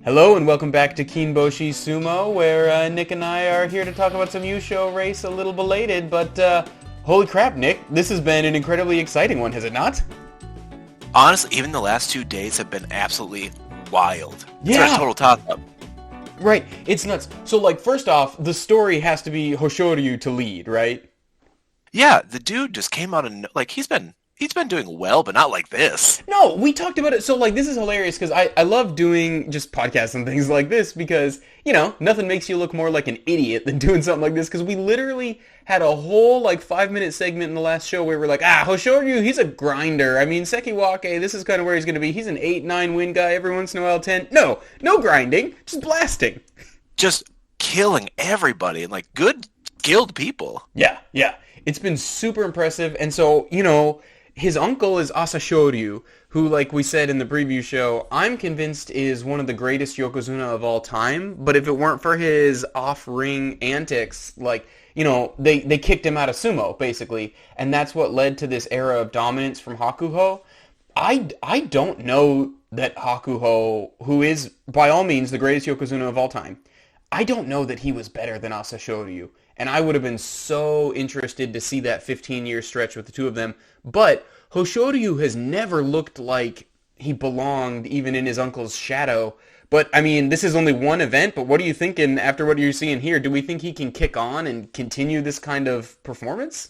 Hello and welcome back to Kinboshi Sumo, where Nick and I are here to talk about some Yusho race, a little belated, but holy crap, Nick, this has been an incredibly exciting one, has it not? Honestly, even the last 2 days have been absolutely wild. Yeah. It's a total toss-up. Right, it's nuts. So, like, first off, the story has to be Hoshoryu to lead, right? Yeah, the dude just came out and like he's been doing well, but not like this. No, we talked about it. So, like, this is hilarious because I love doing just podcasts and things like this because, you know, nothing makes you look more like an idiot than doing something like this because we literally had a whole, like, 5-minute segment in the last show where we're like, Hoshoryu, he's a grinder. I mean, Sekiwake, this is kind of where he's going to be. He's an 8-9 win guy every once in a while, 10. No grinding, just blasting. Just killing everybody and, like, good skilled people. Yeah. It's been super impressive. And so, you know, his uncle is Asashoryu, who, like we said in the preview show, I'm convinced is one of the greatest Yokozuna of all time. But if it weren't for his off-ring antics, like, you know, they kicked him out of sumo, basically. And that's what led to this era of dominance from Hakuho. I don't know that Hakuho, who is, by all means, the greatest Yokozuna of all time, I don't know that he was better than Asashoryu. And I would have been so interested to see that 15-year stretch with the two of them. But Hoshoryu has never looked like he belonged even in his uncle's shadow. But, I mean, this is only one event, but what are you thinking after what you're seeing here? Do we think he can kick on and continue this kind of performance?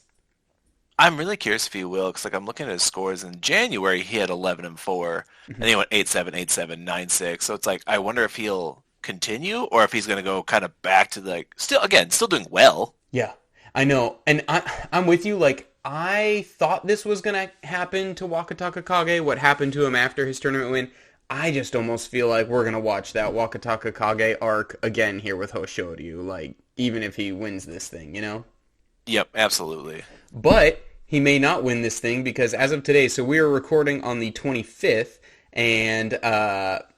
I'm really curious if he will, because like I'm looking at his scores in January, he had 11-4, and he went 8-7, 8-7, 9-6. So it's like I wonder if he'll continue or if he's going to go kind of back to like still doing well. Yeah, I know, and I'm with you. Like, I thought this was going to happen to Wakataka Kage, what happened to him after his tournament win. I just almost feel like we're going to watch that Wakataka Kage arc again here with Hoshoryu, like, even if he wins this thing, you know? Yep, absolutely. But he may not win this thing because as of today, so we are recording on the 25th, and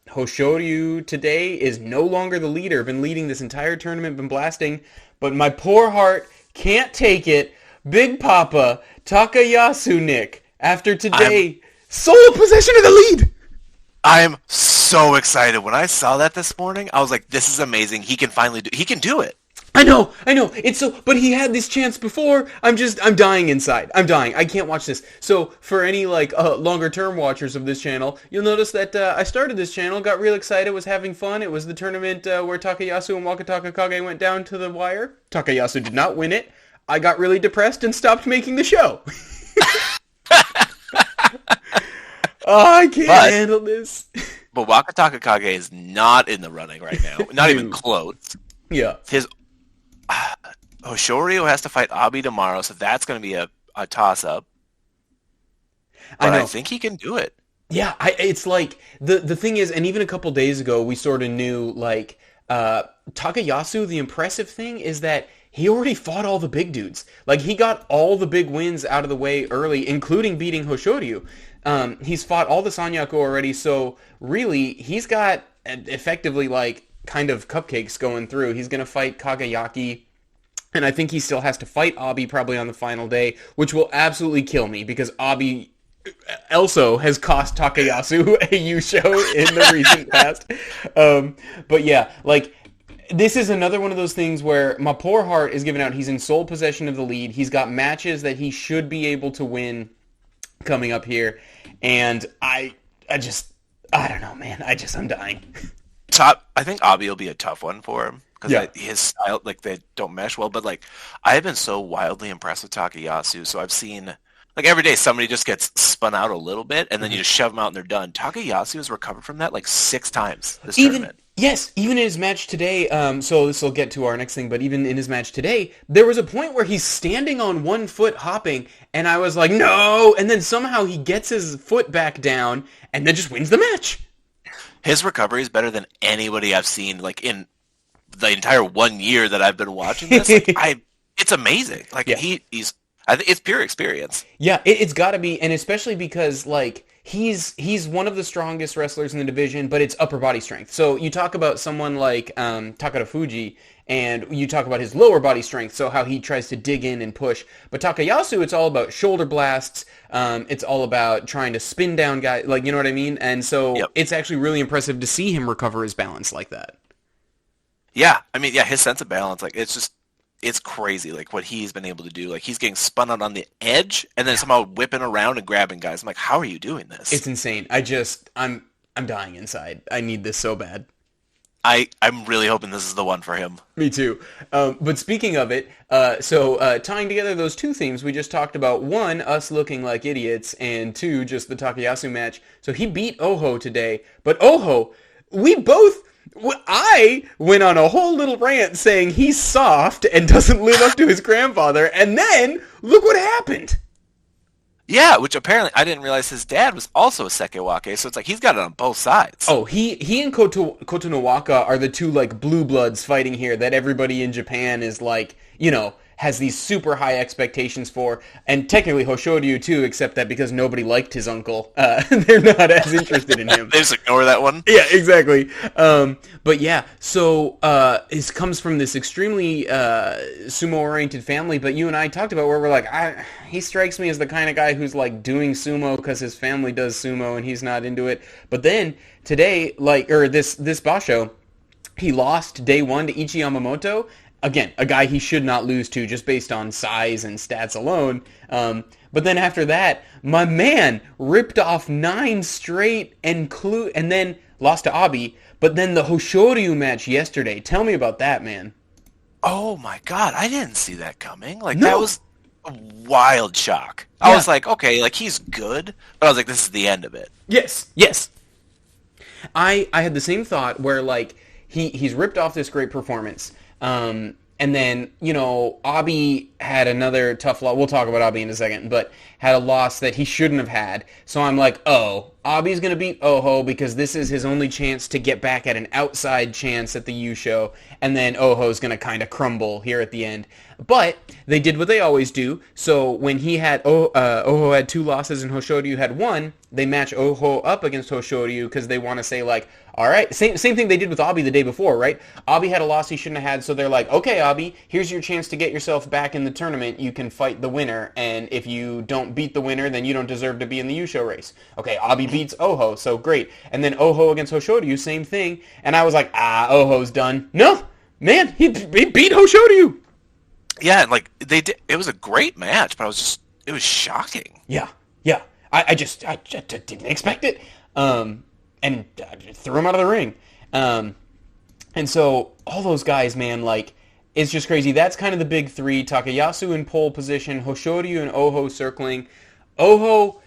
Hoshoryu today is no longer the leader. Been leading this entire tournament, been blasting, but my poor heart can't take it. Big Papa Takayasu, Nick, after today, sole possession of the lead. I am so excited. When I saw that this morning, I was like, this is amazing. He can do it. I know. It's so, but he had this chance before. I'm dying inside. I'm dying. I can't watch this. So for any like longer term watchers of this channel, you'll notice that I started this channel, got real excited, was having fun. It was the tournament where Takayasu and Wakataka Kage went down to the wire. Takayasu did not win it. I got really depressed and stopped making the show. I can't handle this. But Wakataka Kage is not in the running right now. Not even close. Yeah. Hoshoryu has to fight Abi tomorrow, so that's going to be a toss-up. But I think he can do it. Yeah, it's like, the thing is, and even a couple days ago, we sort of knew, like, Takayasu, the impressive thing is that he already fought all the big dudes. Like, he got all the big wins out of the way early, including beating Hoshoryu. He's fought all the Sanyaku already, so really, he's got effectively, like, kind of cupcakes going through. He's going to fight Kagayaki, and I think he still has to fight Abi probably on the final day, which will absolutely kill me because Abi also has cost Takayasu a Yusho in the recent past. But yeah, like, this is another one of those things where my poor heart is given out. He's in sole possession of the lead. He's got matches that he should be able to win coming up here, and I don't know, man. I'm dying. I think Abi will be a tough one for him because his style, like, they don't mesh well. But like, I have been so wildly impressed with Takayasu. So I've seen like every day somebody just gets spun out a little bit, and then you just shove them out and they're done. Takayasu has recovered from that like 6 times this tournament. Yes, even in his match today. So this will get to our next thing, but even in his match today, there was a point where he's standing on one foot hopping, and I was like, no! And then somehow he gets his foot back down, and then just wins the match. His recovery is better than anybody I've seen, like, in the entire 1 year that I've been watching this. Like, it's amazing. Like, I think it's pure experience. Yeah, it's got to be, and especially because, like, he's one of the strongest wrestlers in the division, but it's upper body strength. So you talk about someone like Takada Fuji, and you talk about his lower body strength, so how he tries to dig in and push. But Takayasu, it's all about shoulder blasts. It's all about trying to spin down guys, like, you know what I mean? And so Yep. it's actually really impressive to see him recover his balance like that. Yeah, I mean, yeah, his sense of balance, like, it's crazy, like, what he's been able to do. Like, he's getting spun out on the edge and then somehow whipping around and grabbing guys. I'm like, how are you doing this? It's insane. I'm dying inside. I need this so bad. I'm really hoping this is the one for him. Me too. But speaking of it, tying together those two themes we just talked about, one, us looking like idiots, and two, just the Takayasu match. So he beat Oho today, but Oho, I went on a whole little rant saying he's soft and doesn't live up to his grandfather, and then look what happened. Yeah, which apparently I didn't realize his dad was also a Sekewake, so it's like he's got it on both sides. Oh, he and Kotonowaka are the two, like, blue bloods fighting here that everybody in Japan is like, you know, has these super high expectations for, and technically Hoshoryu too, except that because nobody liked his uncle, they're not as interested in him. They just ignore that one. Yeah, exactly. But yeah, so it comes from this extremely sumo-oriented family, but you and I talked about where we're like, he strikes me as the kind of guy who's like doing sumo because his family does sumo and he's not into it. But then today, this Basho, he lost day one to Ichi Yamamoto. Again, a guy he should not lose to just based on size and stats alone. But then after that, my man ripped off 9 straight and then lost to Abi. But then the Hoshoryu match yesterday. Tell me about that, man. Oh my god, I didn't see that coming. Like, No. that was a wild shock. I was like, okay, like, he's good, but I was like, this is the end of it. Yes. I had the same thought where, like, he's ripped off this great performance. And then, you know, Abi had another tough loss. We'll talk about Abi in a second, but had a loss that he shouldn't have had. So I'm like, oh, Abi's going to beat Oho because this is his only chance to get back at an outside chance at the U show. And then Oho's going to kind of crumble here at the end. But they did what they always do. So when he had Oho had 2 losses and Hoshoryu had 1, they match Oho up against Hoshoryu because they want to say, like, all right, same thing they did with Abi the day before, right? Abi had a loss he shouldn't have had, so they're like, okay, Abi, here's your chance to get yourself back in the tournament. You can fight the winner, and if you don't beat the winner, then you don't deserve to be in the U-Show race. Okay, Abi beats Oho, so great. And then Oho against Hoshoryu, same thing. And I was like, Oho's done. No, man, he beat Hoshoryu. Yeah, and like, they did, it was a great match, but it was shocking. Yeah. I just didn't expect it. And threw him out of the ring. And so all those guys, man, like, it's just crazy. That's kind of the big 3. Takayasu in pole position, Hoshoryu and Oho circling. Oho,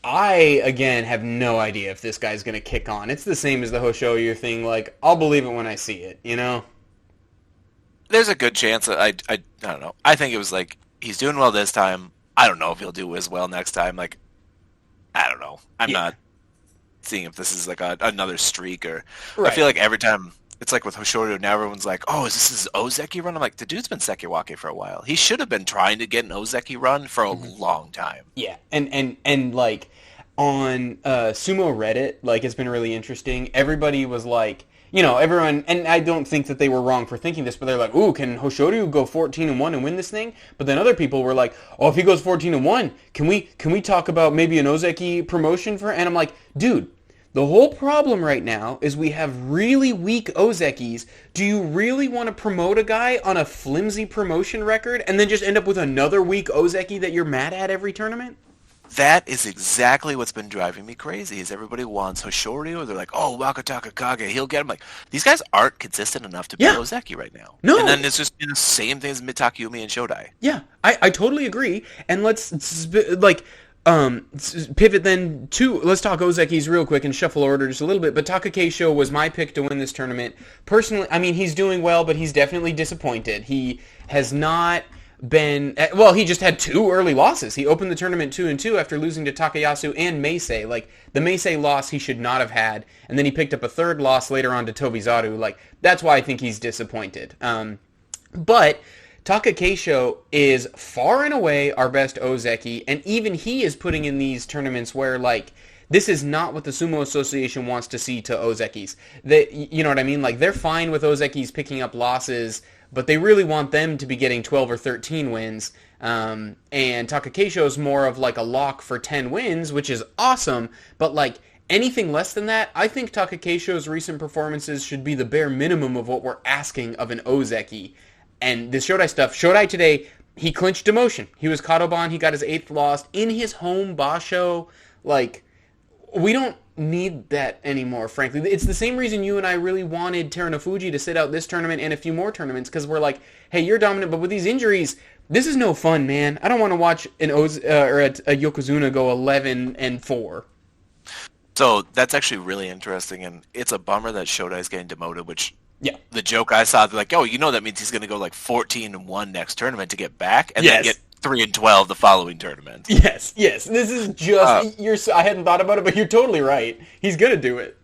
I, again, have no idea if this guy's going to kick on. It's the same as the Hoshoryu thing. Like, I'll believe it when I see it, you know? There's a good chance that I don't know. I think it was like, he's doing well this time. I don't know if he'll do as well next time. Like, I don't know. I'm not seeing if this is like another streak or... Right. I feel like every time... It's like with Hoshoryu, now everyone's like, oh, is this his Ozeki run? I'm like, the dude's been Sekewake for a while. He should have been trying to get an Ozeki run for a long time. Yeah, and like, on Sumo Reddit, like, it's been really interesting. Everybody was like... You know, everyone, and I don't think that they were wrong for thinking this, but they're like, ooh, can Hoshoryu go 14-1 and win this thing? But then other people were like, oh, if he goes 14-1, can we talk about maybe an Ozeki promotion for? And I'm like, dude, the whole problem right now is we have really weak Ozekis. Do you really want to promote a guy on a flimsy promotion record and then just end up with another weak Ozeki that you're mad at every tournament? That is exactly what's been driving me crazy, is everybody wants Hoshoryu, they're like, oh, Wakataka Kage, he'll get him. Like, these guys aren't consistent enough to be Ozeki right now. No. And then it's just been the same thing as Mitakumi and Shodai. Yeah, I totally agree. And let's, like, pivot then to, let's talk Ozekis real quick and shuffle order just a little bit. But Taka Keisho was my pick to win this tournament. Personally, I mean, he's doing well, but he's definitely disappointed. He has not... he just had 2 early losses. He opened the tournament 2-2 after losing to Takayasu and Meisei. Like, the Meisei loss he should not have had, and then he picked up a 3rd loss later on to Tobizaru. Like, that's why I think he's disappointed. But Taka Keisho is far and away our best Ozeki, and even he is putting in these tournaments where, like, this is not what the Sumo Association wants to see to Ozekis. You know what I mean? Like, they're fine with Ozekis picking up losses, but they really want them to be getting 12 or 13 wins. And Takakeisho's more of like a lock for 10 wins, which is awesome, but like anything less than that, I think Takakeisho's recent performances should be the bare minimum of what we're asking of an Ozeki. And this Shodai stuff, Shodai today, he clinched demotion. He was Kadoban, he got his 8th loss in his home Basho. Like, we don't need that anymore, frankly. It's the same reason you and I really wanted Terunofuji to sit out this tournament and a few more tournaments, because we're like, hey, you're dominant, but with these injuries, this is no fun, man. I don't want to watch a Yokozuna go 11-4. So that's actually really interesting, and it's a bummer that Shodai's getting demoted, which yeah, the joke I saw, they're like, oh, that means he's going to go like 14-1 next tournament to get back, and yes, then get 3-12 the following tournament. Yes. This is just I hadn't thought about it, but you're totally right. He's gonna do it.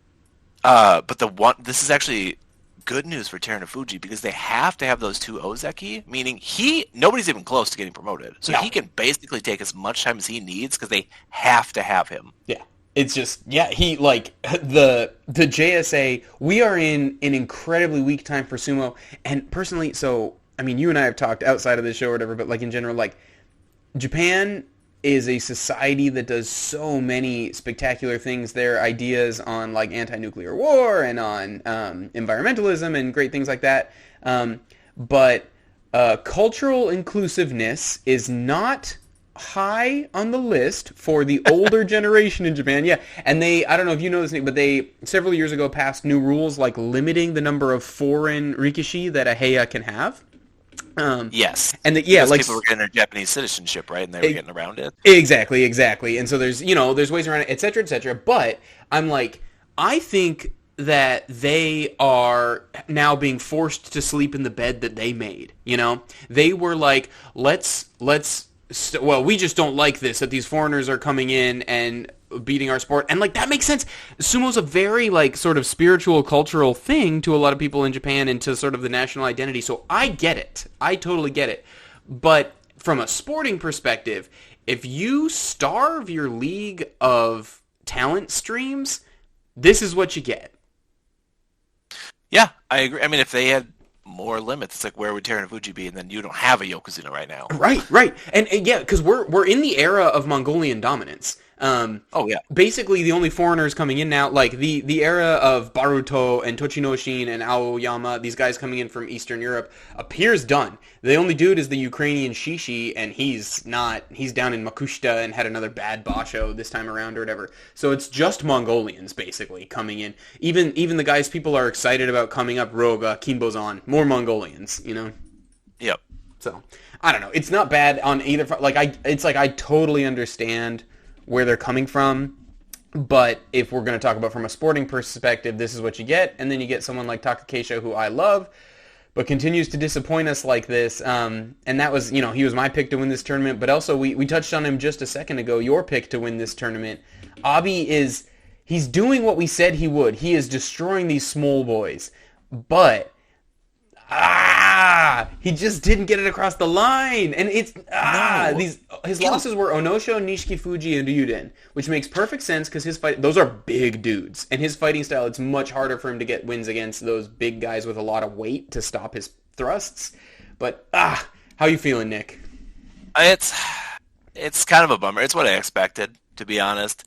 But this is actually good news for Terunofuji, because they have to have those 2 Ozeki, meaning nobody's even close to getting promoted, so he can basically take as much time as he needs because they have to have him. Yeah. It's just, he, like, the JSA, we are in an incredibly weak time for sumo, and personally, so, I mean, you and I have talked outside of this show or whatever, but, like, in general, like, Japan is a society that does so many spectacular things. Their ideas on, like, anti-nuclear war and on environmentalism and great things like that, but cultural inclusiveness is not high on the list for the older generation in Japan. Yeah, and I don't know if you know this, but they several years ago passed new rules like limiting the number of foreign rikishi that a heiya can have. Yes, and because people were getting their Japanese citizenship, right, and they were getting around it. Exactly. And so there's ways around it, etc., etc. But I'm like, I think that they are now being forced to sleep in the bed that they made. They were like, we just don't like this, that these foreigners are coming in and beating our sport. And, like, that makes sense. Sumo's a very, like, sort of spiritual, cultural thing to a lot of people in Japan and to sort of the national identity. So I get it. I totally get it. But from a sporting perspective, if you starve your league of talent streams, this is what you get. Yeah, I agree. I mean, if they had more limits, it's like, where would Terunofuji be? And then you don't have a Yokozuna right now. Right. And yeah, because we're in the era of Mongolian dominance. Basically, the only foreigners coming in now, like the era of Baruto and Tochinoshin and Aoyama, these guys coming in from Eastern Europe, appears done. The only dude is the Ukrainian Shishi, and he's down in Makushita and had another bad Basho this time around or whatever. So it's just Mongolians, basically, coming in. Even the guys people are excited about coming up, Roga, Kimbozan, more Mongolians, Yep. So, I don't know. It's not bad on either front. Like, I totally understand where they're coming from, but if we're going to talk about from a sporting perspective, this is what you get, and then you get someone like Takakeisho, who I love, but continues to disappoint us like this, and that was, he was my pick to win this tournament, but also we touched on him just a second ago, your pick to win this tournament. Abi he's doing what we said he would. He is destroying these small boys, but he just didn't get it across the line, and his losses were Onosho, Nishiki Fuji, and Ryuden, which makes perfect sense because those are big dudes, and his fighting style, it's much harder for him to get wins against those big guys with a lot of weight to stop his thrusts. But how you feeling, Nick? It's kind of a bummer. It's what I expected, to be honest.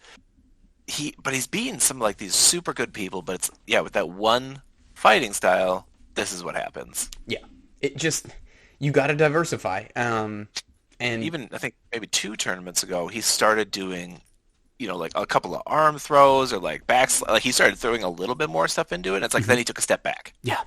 He's beaten some like these super good people, but it's with that one fighting style. This is what happens. Yeah. It just, you got to diversify. And even, I think, maybe 2 tournaments ago, he started doing, like a couple of arm throws or like like he started throwing a little bit more stuff into it. It's like, then he took a step back. Yeah.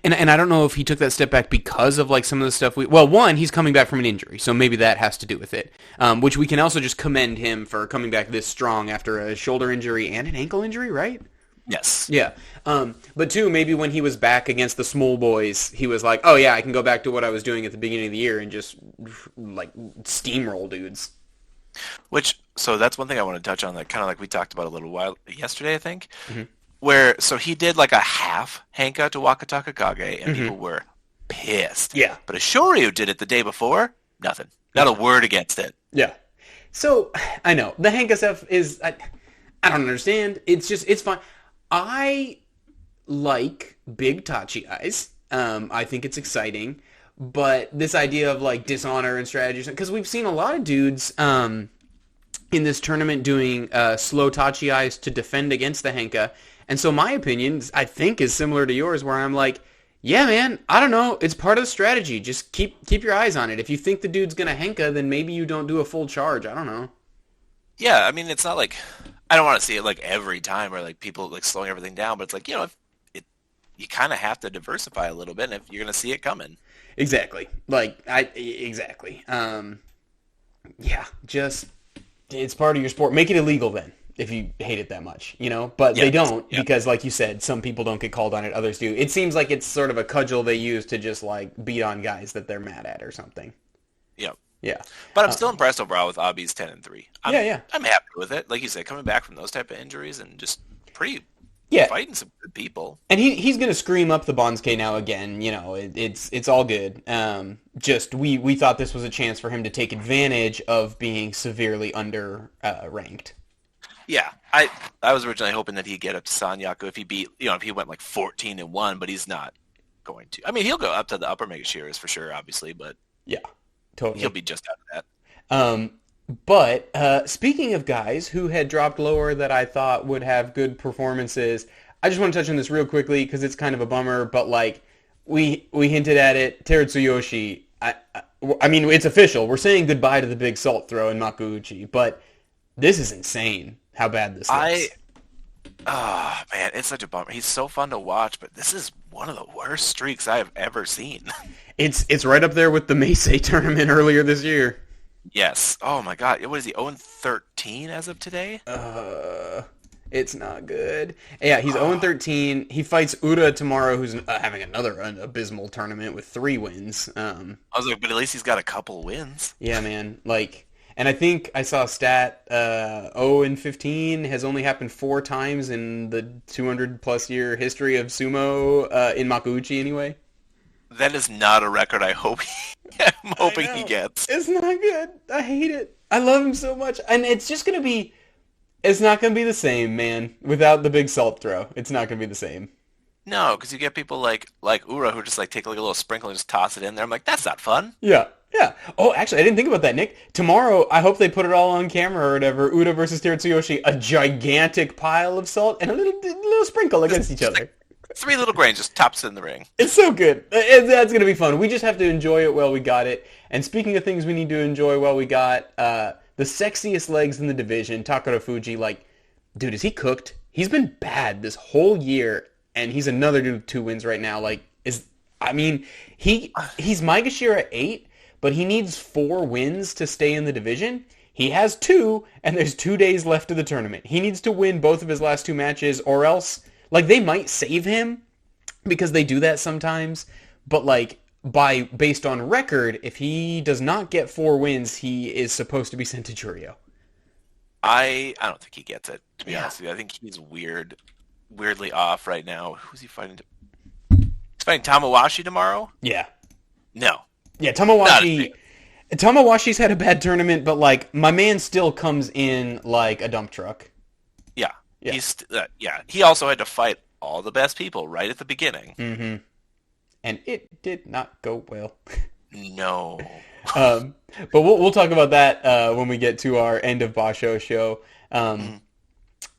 And I don't know if he took that step back because of like some of the stuff one, he's coming back from an injury, so maybe that has to do with it. Which we can also just commend him for coming back this strong after a shoulder injury and an ankle injury, right? Yes. Yeah. But 2, maybe when he was back against the small boys, he was like, oh yeah, I can go back to what I was doing at the beginning of the year and just like steamroll dudes. So that's one thing I want to touch on, that kind of like we talked about a little while yesterday, I think, so he did like a half Henka to Wakataka Kage, and people were pissed. Yeah. But Ashoryu did it the day before, nothing. Not a word against it. Yeah. So, I know, the Henka stuff is... I don't understand. It's fine. I like big Tachi eyes. I think it's exciting, but this idea of like dishonor and strategy, because we've seen a lot of dudes in this tournament doing slow Tachi eyes to defend against the Henka, and so my opinion, I think, is similar to yours, where I'm like, yeah, man, I don't know, it's part of the strategy. Just keep your eyes on it. If you think the dude's gonna Henka, then maybe you don't do a full charge. I don't know. Yeah, I mean, it's not like I don't want to see it like every time or like people like slowing everything down, but it's like, if it you kind of have to diversify a little bit and if you're going to see it coming. Exactly. Exactly. Yeah, just it's part of your sport. Make it illegal then if you hate it that much, But Yeah. they don't Yeah. because, like you said, some people don't get called on it, others do. It seems like it's sort of a cudgel they use to just like beat on guys that they're mad at or something. Yeah. Yeah. But I'm Uh, still impressed overall with Abi's 10-3. yeah, yeah, I'm happy with it. Like you said, coming back from those type of injuries and just pretty yeah. fighting some good people. And he's gonna scream up the Bonsuke now again. It's all good. Just we thought this was a chance for him to take advantage of being severely under ranked. Yeah. I was originally hoping that he'd get up to Sanyaku if he beat, if he went like 14-1, but he's not going to. I mean, he'll go up to the upper Megashiras for sure, obviously, but Yeah, totally. he'll be just out of that. Um, but speaking of guys who had dropped lower that I thought would have good performances, I just want to touch on this real quickly because it's kind of a bummer. But like we hinted at it, Terutsuyoshi. I mean, it's official. We're saying goodbye to the big salt throw in Makuuchi. But this is insane how bad this looks. Man, it's such a bummer. He's so fun to watch, but this is one of the worst streaks I have ever seen. It's right up there with the Meisei tournament earlier this year. Yes. Oh my God. What is he? 0-13 as of today? It's not good. Yeah, he's 0-13. He fights Uda tomorrow, who's having another abysmal tournament with 3 wins. I was like, but at least he's got a couple wins. Yeah, man. And I think I saw a stat, 0-15 has only happened 4 times in the 200 plus year history of sumo, in Makuuchi anyway. That is not a record I'm hoping he gets. It's not good. I hate it. I love him so much. And it's not going to be the same, man. Without the big salt throw. It's not going to be the same. No, because you get people like Ura who just like take like a little sprinkle and just toss it in there. I'm like, that's not fun. Yeah. Yeah. Oh, actually, I didn't think about that, Nick. Tomorrow, I hope they put it all on camera or whatever. Uda versus Terutsuyoshi, a gigantic pile of salt and a little sprinkle against each other. 3 little grains just tops in the ring. It's so good. That's going to be fun. We just have to enjoy it while we got it. And speaking of things we need to enjoy while we got, the sexiest legs in the division, Takara Fuji, like, dude, is he cooked? He's been bad this whole year, and he's another dude with 2 wins right now. Like, he's Maegashira 8, but he needs 4 wins to stay in the division. He has 2, and there's 2 days left of the tournament. He needs to win both of his last 2 matches, or else, like, they might save him, because they do that sometimes, but, like, based on record, if he does not get 4 wins, he is supposed to be sent to Churio. I don't think he gets it, to be honest with you. I think he's weirdly off right now. Who's he fighting? He's fighting Tamawashi tomorrow? Yeah. No. Yeah, Tamawashi's had a bad tournament, but, like, my man still comes in like a dump truck. Yeah. Yeah. He also had to fight all the best people right at the beginning. Mm-hmm. And it did not go well. No. But we'll talk about that when we get to our end of Basho show.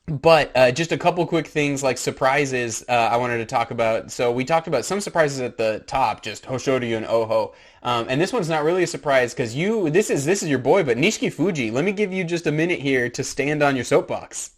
But just a couple quick things like surprises I wanted to talk about. So we talked about some surprises at the top, just Hoshoryu and Oho. And this one's not really a surprise because this is your boy, but Nishiki Fuji, let me give you just a minute here to stand on your soapbox.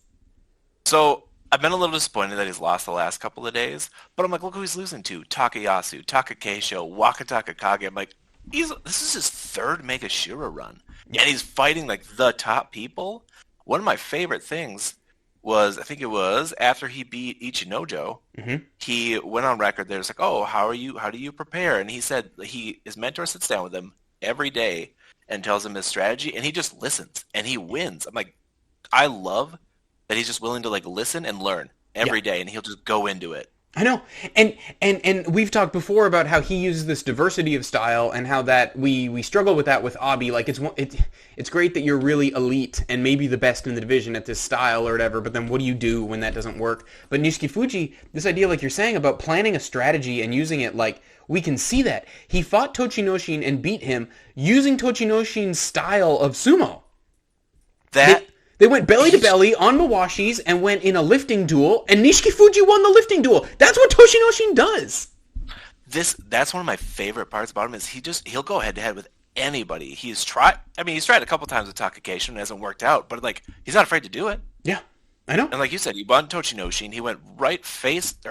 So I've been a little disappointed that he's lost the last couple of days, but I'm like, look who he's losing to. Takayasu, Takakeisho, Wakataka Kage. I'm like, this is his 3rd Megashira run. And he's fighting like the top people. One of my favorite things was, I think it was after he beat Ichinojo, he went on record there. It's like, oh, how do you prepare? And he said his mentor sits down with him every day and tells him his strategy, and he just listens, and he wins. I'm like, I love that he's just willing to like listen and learn every day, and he'll just go into it. I know, and we've talked before about how he uses this diversity of style, and how that we struggle with that with Abi. Like it's great that you're really elite and maybe the best in the division at this style or whatever. But then what do you do when that doesn't work? But Nishiki Fuji, this idea, like you're saying, about planning a strategy and using it, like we can see that he fought Tochinoshin and beat him using Tochinoshin's style of sumo. They went belly to belly on Mawashis and went in a lifting duel, and Nishiki Fuji won the lifting duel. That's what Toshinoshin does. That's one of my favorite parts about him is he'll go head to head with anybody. He's tried a couple times with Takakeishin and it hasn't worked out, but like he's not afraid to do it. Yeah, I know. And like you said, he won Tochinoshin. He went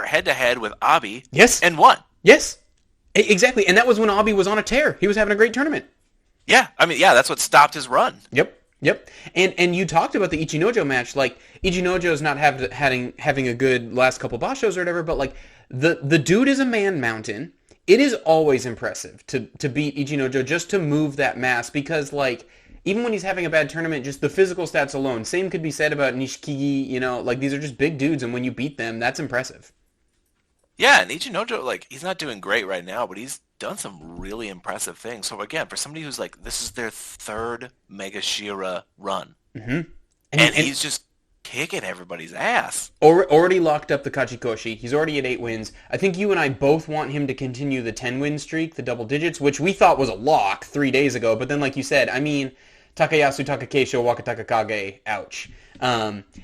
head to head with Abi. Yes, and won. Yes, exactly. And that was when Abi was on a tear. He was having a great tournament. Yeah, that's what stopped his run. Yep. And you talked about the Ichinojo match. Like, Ichinojo's not having a good last couple Bashos or whatever, but like the dude is a man mountain. It is always impressive to beat Ichinojo, just to move that mass, because like even when he's having a bad tournament, just the physical stats alone. Same could be said about Nishikigi, like these are just big dudes, and when you beat them, that's impressive. Yeah, and Ichinojo, like, he's not doing great right now, but he's done some really impressive things. So again, for somebody who's like, this is their third Mega Shira run, and he's just kicking everybody's ass. Already locked up the Kachikoshi. He's already at 8 wins. I think you and I both want him to continue the 10-win streak, the double digits, which we thought was a lock 3 days ago. But then, like you said, Takayasu Takakeisho, Wakataka Kage, ouch.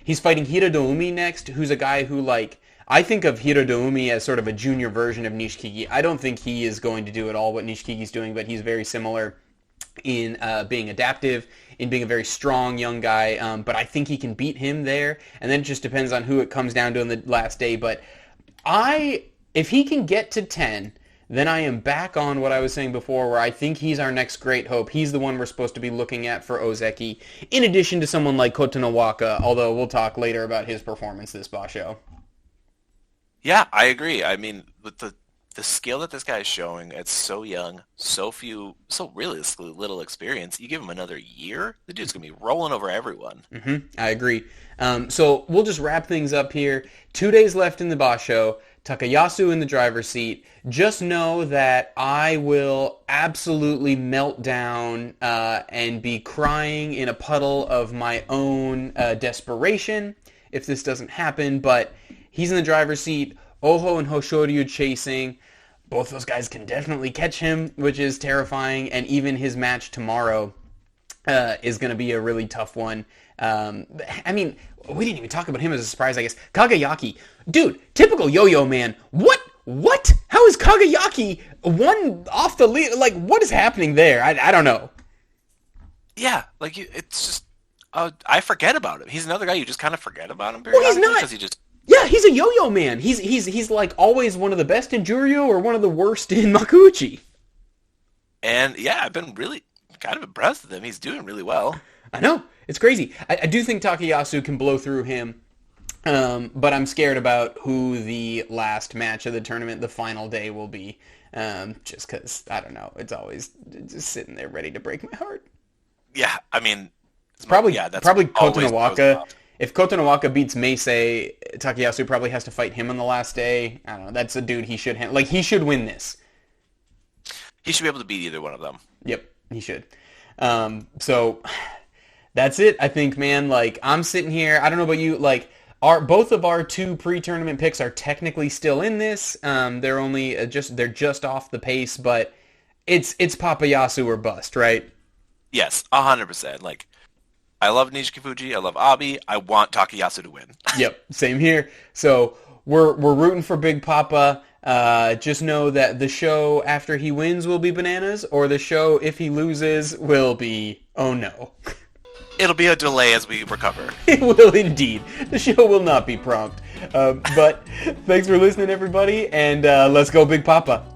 He's fighting Hiradoumi next, who's a guy who, like, I think of Hiradoumi as sort of a junior version of Nishikigi. I don't think he is going to do at all what Nishikigi's doing, but he's very similar in being adaptive, in being a very strong young guy. But I think he can beat him there, and then it just depends on who it comes down to in the last day. But if he can get to 10, then I am back on what I was saying before, where I think he's our next great hope. He's the one we're supposed to be looking at for Ozeki, in addition to someone like Kota Waka, although we'll talk later about his performance this Basho. Yeah, I agree. I mean, with the skill that this guy is showing at so young, so really little experience, you give him another year, the dude's going to be rolling over everyone. I agree. So we'll just wrap things up here. 2 days left in the Basho. Takayasu in the driver's seat. Just know that I will absolutely melt down and be crying in a puddle of my own desperation if this doesn't happen, but he's in the driver's seat. Oho and Hoshoryu chasing. Both those guys can definitely catch him, which is terrifying. And even his match tomorrow is going to be a really tough one. I mean, we didn't even talk about him as a surprise, I guess. Kagayaki. Dude, typical yo-yo man. What? How is Kagayaki one off the lead? Like, what is happening there? I don't know. Yeah, like, it's just... I forget about him. He's another guy you just kind of forget about him. Well, he's not. Yeah, he's a yo-yo man. He's like always one of the best in Juryo or one of the worst in Makuuchi. And yeah, I've been really kind of impressed with him. He's doing really well. I know. It's crazy. I do think Takayasu can blow through him, but I'm scared about who the last match of the tournament, the final day, will be. Just because, I don't know, it's always just sitting there ready to break my heart. Yeah, I mean... It's probably Kota Waka. If Kota Waka beats Meisei, Takayasu probably has to fight him on the last day. I don't know. That's a dude he should he should win this. He should be able to beat either one of them. Yep, he should. So that's it, I think, man. Like, I'm sitting here. I don't know about you. Like, both of our 2 pre-tournament picks are technically still in this. They're only they're just off the pace, but it's Papayasu or bust, right? Yes, 100%. Like, I love Nishiki Fuji. I love Abi. I want Takayasu to win. Yep, same here. So we're rooting for Big Papa. Just know that the show after he wins will be bananas, or the show if he loses will be oh no. It'll be a delay as we recover. It will indeed. The show will not be prompt. But thanks for listening, everybody, and let's go Big Papa.